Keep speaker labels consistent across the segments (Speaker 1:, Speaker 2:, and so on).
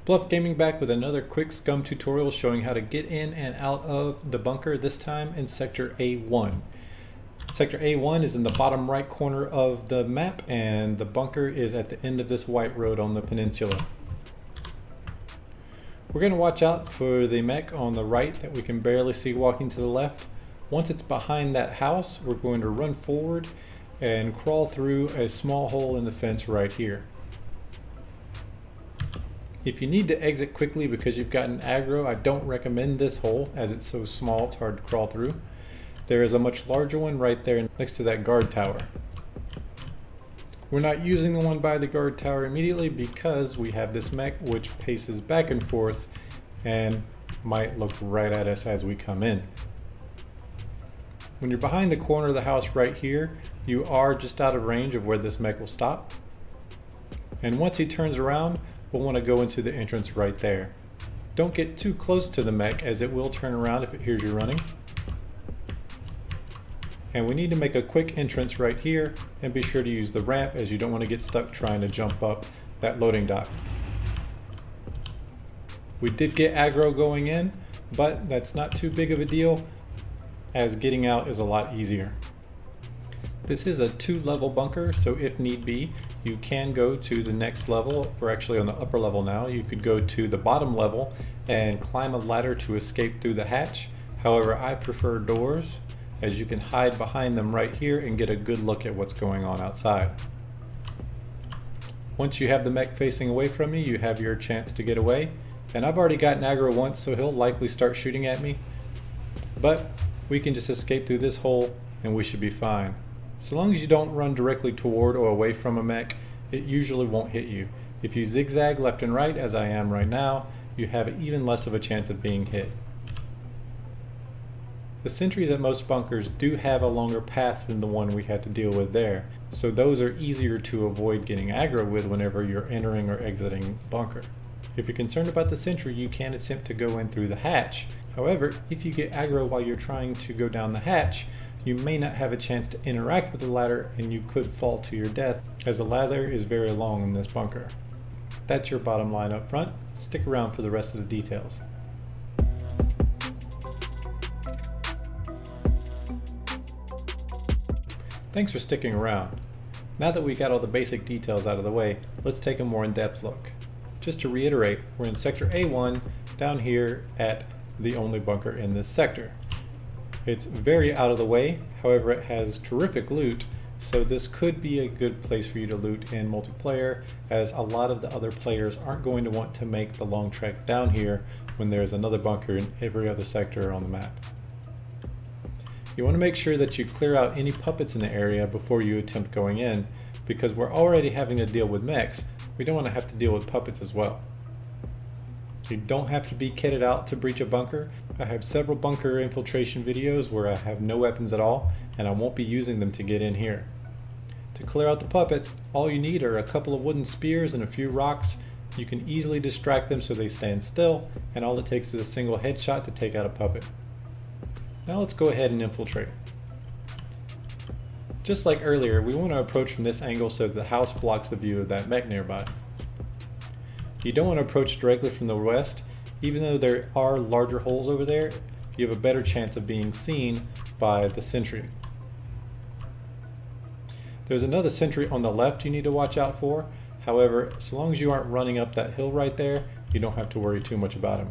Speaker 1: BLUF Gaming back with another quick SCUM tutorial showing how to get in and out of the bunker, this time in Sector A1. Sector A1 is in the bottom right corner of the map, and the bunker is at the end of this white road on the peninsula. We're going to watch out for the mech on the right that we can barely see walking to the left. Once it's behind that house, we're going to run forward and crawl through a small hole in the fence right here. If you need to exit quickly because you've gotten aggro, I don't recommend this hole as it's so small it's hard to crawl through. There is a much larger one right there next to that guard tower. We're not using the one by the guard tower immediately because we have this mech which paces back and forth and might look right at us as we come in. When you're behind the corner of the house right here, you are just out of range of where this mech will stop. And once he turns around, we'll want to go into the entrance right there. Don't get too close to the mech as it will turn around if it hears you running. And we need to make a quick entrance right here and be sure to use the ramp as you don't want to get stuck trying to jump up that loading dock. We did get aggro going in, but that's not too big of a deal as getting out is a lot easier. This is a 2-level bunker, so if need be, you can go to the next level. We're actually on the upper level now. You could go to the bottom level and climb a ladder to escape through the hatch. However, I prefer doors as you can hide behind them right here and get a good look at what's going on outside. Once you have the mech facing away from you, you have your chance to get away. And I've already gotten aggro once, so he'll likely start shooting at me. But we can just escape through this hole and we should be fine. So long as you don't run directly toward or away from a mech, it usually won't hit you. If you zigzag left and right, as I am right now, you have even less of a chance of being hit. The sentries at most bunkers do have a longer path than the one we had to deal with there, so those are easier to avoid getting aggro with whenever you're entering or exiting the bunker. If you're concerned about the sentry, you can attempt to go in through the hatch. However, if you get aggro while you're trying to go down the hatch, you may not have a chance to interact with the ladder and you could fall to your death as the ladder is very long in this bunker. That's your bottom line up front. Stick around for the rest of the details. Thanks for sticking around. Now that we got all the basic details out of the way, let's take a more in-depth look. Just to reiterate, we're in Sector A1 down here at the only bunker in this sector. It's very out of the way, however it has terrific loot, so this could be a good place for you to loot in multiplayer, as a lot of the other players aren't going to want to make the long trek down here when there's another bunker in every other sector on the map. You want to make sure that you clear out any puppets in the area before you attempt going in, because we're already having to deal with mechs, we don't want to have to deal with puppets as well. You don't have to be kitted out to breach a bunker. I have several bunker infiltration videos where I have no weapons at all, and I won't be using them to get in here. To clear out the puppets, all you need are a couple of wooden spears and a few rocks. You can easily distract them so they stand still, and all it takes is a single headshot to take out a puppet. Now let's go ahead and infiltrate. Just like earlier, we want to approach from this angle so the house blocks the view of that mech nearby. You don't want to approach directly from the west. Even though there are larger holes over there, you have a better chance of being seen by the sentry. There's another sentry on the left you need to watch out for. However, so long as you aren't running up that hill right there, you don't have to worry too much about him.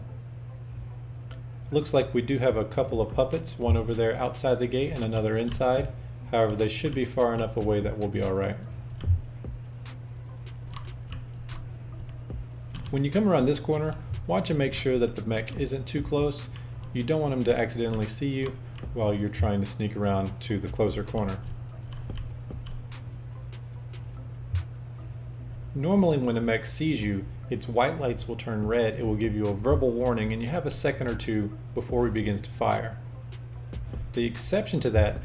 Speaker 1: Looks like we do have a couple of puppets, one over there outside the gate and another inside. However, they should be far enough away that we'll be alright. When you come around this corner, watch and make sure that the mech isn't too close. You don't want him to accidentally see you while you're trying to sneak around to the closer corner. Normally when a mech sees you, its white lights will turn red. It will give you a verbal warning and you have a second or two before he begins to fire. The exception to that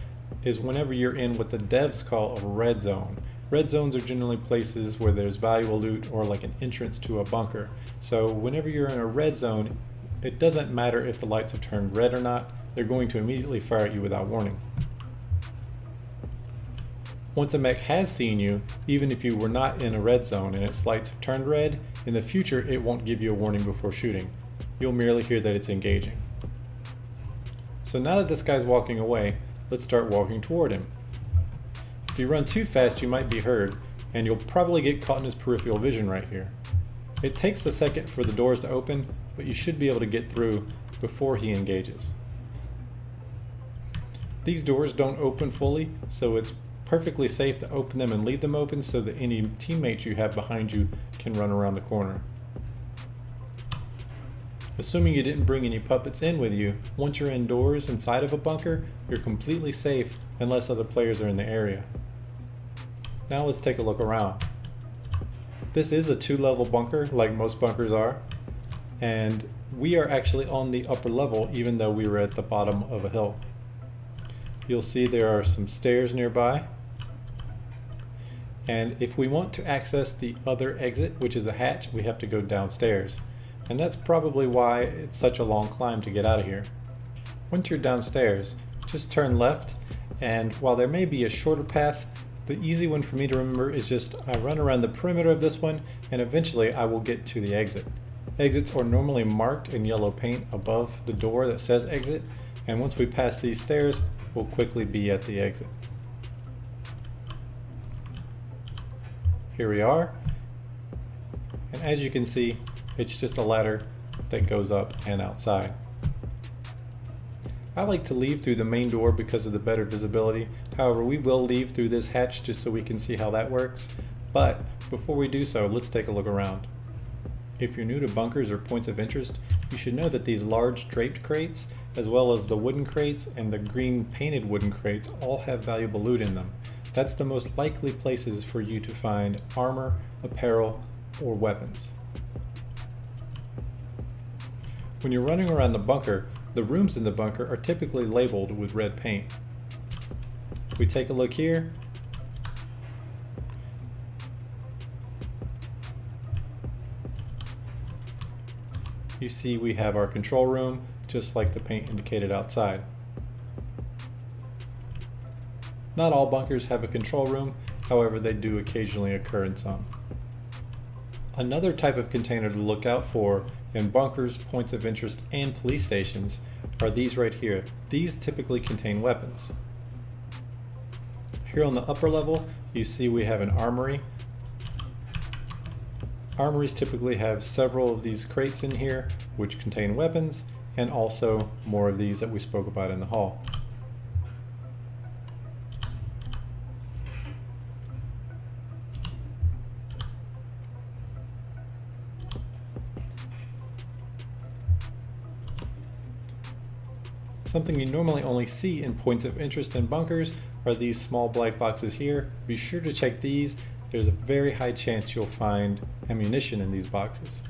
Speaker 1: is whenever you're in what the devs call a red zone. Red zones are generally places where there's valuable loot or like an entrance to a bunker. So whenever you're in a red zone, it doesn't matter if the lights have turned red or not, they're going to immediately fire at you without warning. Once a mech has seen you, even if you were not in a red zone and its lights have turned red, In the future, it won't give you a warning before shooting. You'll merely hear that it's engaging. So now that this guy's walking away, let's start walking toward him. If you run too fast, you might be heard, and you'll probably get caught in his peripheral vision right here. It takes a second for the doors to open, but you should be able to get through before he engages. These doors don't open fully, so it's perfectly safe to open them and leave them open so that any teammates you have behind you can run around the corner. Assuming you didn't bring any puppets in with you, once you're indoors inside of a bunker, you're completely safe unless other players are in the area. Now let's take a look around. This is a 2-level bunker like most bunkers are, and we are actually on the upper level even though we were at the bottom of a hill. You'll see there are some stairs nearby, and if we want to access the other exit, which is a hatch, we have to go downstairs, and that's probably why it's such a long climb to get out of here. Once you're downstairs, just turn left, and while there may be a shorter path, the easy one for me to remember is just I run around the perimeter of this one, and eventually I will get to the exit. Exits are normally marked in yellow paint above the door that says exit, and once we pass these stairs, we'll quickly be at the exit. Here we are, and as you can see, it's just a ladder that goes up and outside. I like to leave through the main door because of the better visibility. However, we will leave through this hatch just so we can see how that works. But before we do so, let's take a look around. If you're new to bunkers or points of interest, you should know that these large draped crates, as well as the wooden crates and the green painted wooden crates, all have valuable loot in them. That's the most likely places for you to find armor, apparel, or weapons. When you're running around the bunker, the rooms in the bunker are typically labeled with red paint. If we take a look here, you see we have our control room, just like the paint indicated outside. Not all bunkers have a control room, however they do occasionally occur in some. Another type of container to look out for in bunkers, points of interest, and police stations are these right here. These typically contain weapons. Here on the upper level, you see we have an armory. Armories typically have several of these crates in here which contain weapons, and also more of these that we spoke about in the hall. Something you normally only see in points of interest in bunkers are these small black boxes here. Be sure to check these. There's a very high chance you'll find ammunition in these boxes.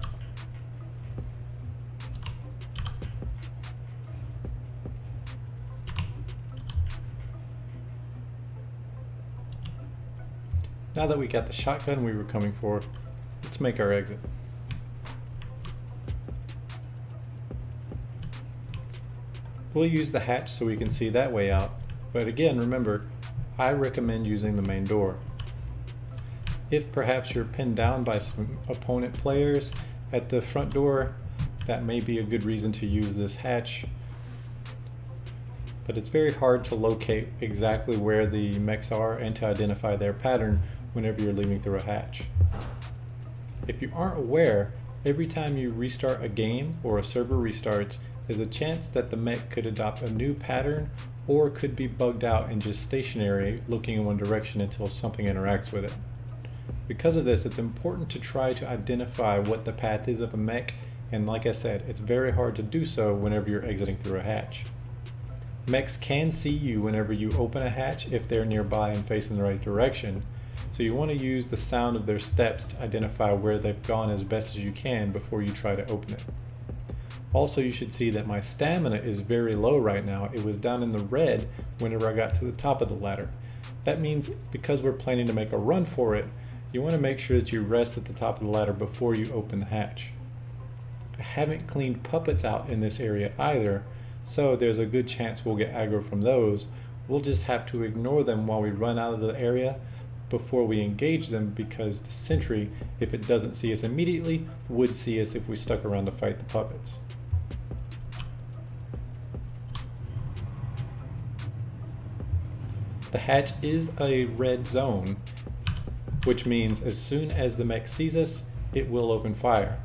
Speaker 1: Now that we got the shotgun we were coming for, let's make our exit. We'll use the hatch so we can see that way out, but again, remember, I recommend using the main door. If perhaps you're pinned down by some opponent players at the front door, that may be a good reason to use this hatch. But it's very hard to locate exactly where the mechs are and to identify their pattern whenever you're leaving through a hatch. If you aren't aware, every time you restart a game or a server restarts, there's a chance that the mech could adopt a new pattern or could be bugged out and just stationary, looking in one direction until something interacts with it. Because of this, it's important to try to identify what the path is of a mech, and like I said, it's very hard to do so whenever you're exiting through a hatch. Mechs can see you whenever you open a hatch if they're nearby and facing the right direction, so you want to use the sound of their steps to identify where they've gone as best as you can before you try to open it. Also, you should see that my stamina is very low right now. It was down in the red whenever I got to the top of the ladder. That means because we're planning to make a run for it, you want to make sure that you rest at the top of the ladder before you open the hatch. I haven't cleaned puppets out in this area either, so there's a good chance we'll get aggro from those. We'll just have to ignore them while we run out of the area, before we engage them, because the sentry, if it doesn't see us immediately, would see us if we stuck around to fight the puppets. The hatch is a red zone, which means as soon as the mech sees us, it will open fire.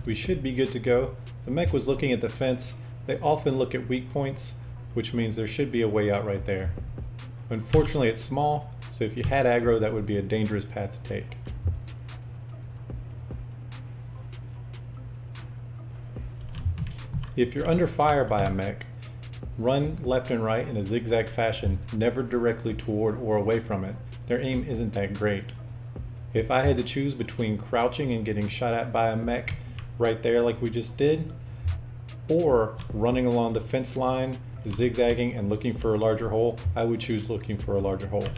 Speaker 1: We should be good to go. The mech was looking at the fence. They often look at weak points, which means there should be a way out right there. Unfortunately, it's small, so if you had aggro, that would be a dangerous path to take. If you're under fire by a mech, run left and right in a zigzag fashion, never directly toward or away from it. Their aim isn't that great. If I had to choose between crouching and getting shot at by a mech right there like we just did, or running along the fence line, zigzagging and looking for a larger hole, I would choose looking for a larger hole.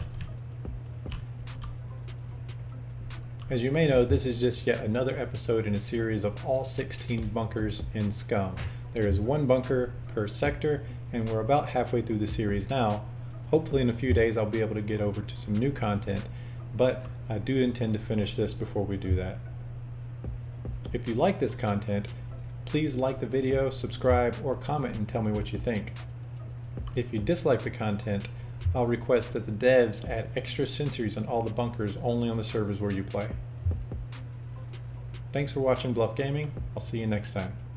Speaker 1: As you may know, this is just yet another episode in a series of all 16 bunkers in SCUM. There is one bunker per sector, and we're about halfway through the series now. Hopefully in a few days I'll be able to get over to some new content, but I do intend to finish this before we do that. If you like this content, please like the video, subscribe, or comment and tell me what you think. If you dislike the content, I'll request that the devs add extra sentries on all the bunkers only on the servers where you play. Thanks for watching BLUF Gaming. I'll see you next time.